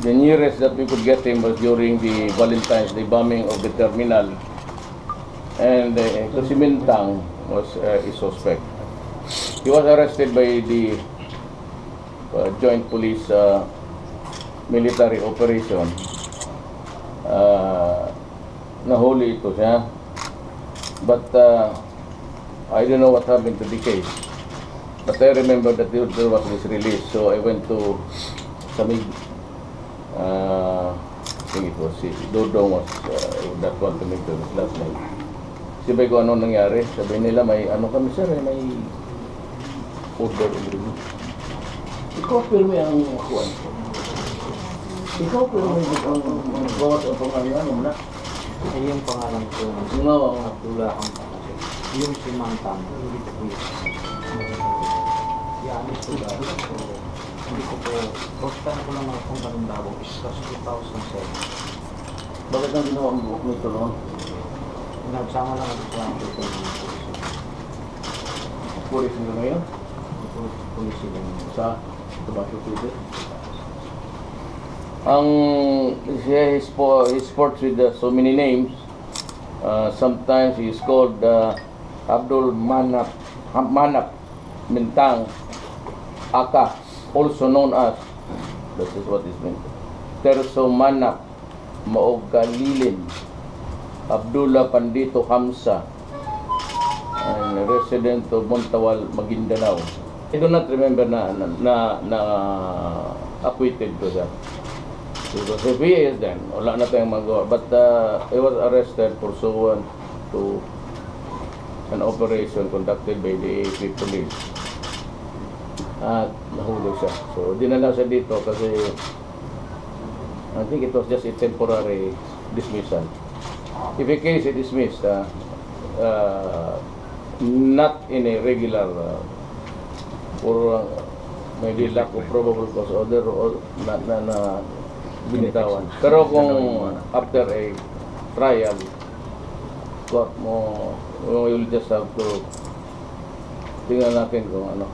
The nearest that we could get him was during the Valentine's Day bombing of the terminal, and si Mintang was a suspect. He was arrested by the Joint Police Military Operation. Nahuli ito siya, but I don't know what happened to the case. But I remember that there was this release, so I went to Samig. I think it was Dodong was that one to make this last night. Sibay ko ano nangyari, sabi nila may ano kami sir, may order agreement. Ikaw pirmi ang kuwan. Ikaw pirmi ang gawat o pangalan mo na. Ay yung pangalan ko. No, Abdullah ang pangalan. Yung si Mantang. Hindi ko po yun. Yan, hindi ko po. Bostan ko lang ako kung ganun daw. Is 2007. bakit ang ginawa mo ito noon? Nagsama lang ako sa Pulis nyo ngayon? Polisi lang. Sa Tobago City? Ang he sports with so many names. Sometimes he is called Abdul Manap Mintang Aka, also known as, this is what is meant, Terso Manap Maogalilin Abdullah Pandito Hamza, and resident of Montawal, Maguindanao. I do not remember na acquitted ko siya. Because if he is, then wala na tayong magawa. But he was arrested pursuant to an operation conducted by the AAP police. At nahulog siya. So dinala siya dito kasi I think it was just a temporary dismissal. If a case is dismissed, not in a regular or maybe lack of probable cause order or na binitawan. Pero kung after a trial, court mo, we will just have to tingnan natin kung ano.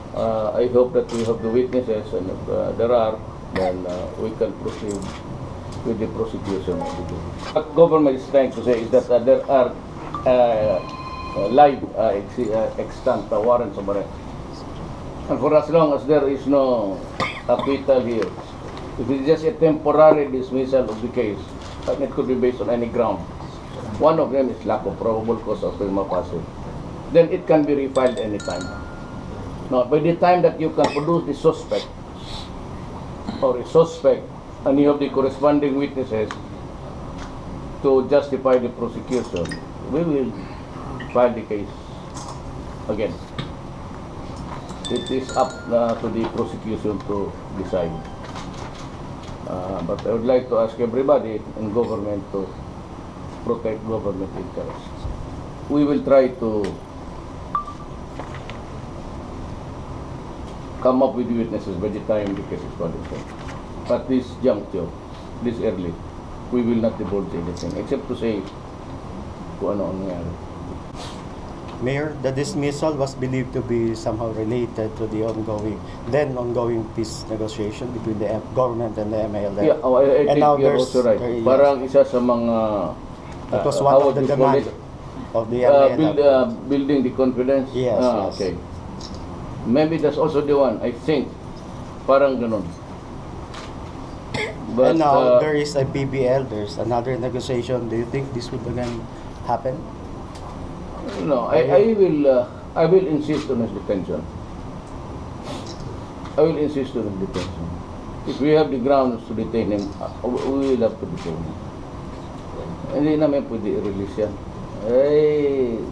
I hope that we have the witnesses, and if there are, then we can proceed with the prosecution. What government is trying to say is that there are live extant warrants of arrest. And for as long as there is no acquittal here, if it's just a temporary dismissal of the case, and it could be based on any ground. One of them is lack of probable cause of prima facie. Then it can be refiled anytime. Now, by the time that you can produce the suspect or a suspect, and you have the corresponding witnesses to justify the prosecution, we will file the case again. It is up to the prosecution to decide. But I would like to ask everybody in government to protect government interests. We will try to come up with witnesses by the time the case is filed. At this juncture, this early, we will not divulge anything except to say kung ano ang nangyari. Mayor, the dismissal was believed to be somehow related to the ongoing peace negotiation between the government and the MILF. Yeah, I think you're also right. Parang isa sa mga that was one of the demands of the MILF. Building the confidence. Yes, yes. Okay. Maybe that's also the one. I think parang ganun. But and now there is a PBL. There's another negotiation. Do you think this would again happen? No, I will insist on his detention. I will insist on his detention. If we have the grounds to detain him, we will have to detain him. Hindi namin pwede i-release yan.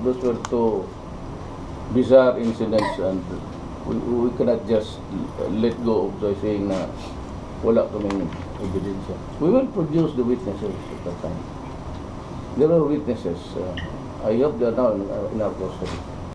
Those were two bizarre incidents, and we cannot just let go of saying na wala kaming ebidensya. We will produce the witnesses at that time. There are witnesses. I hope they are now in our custody.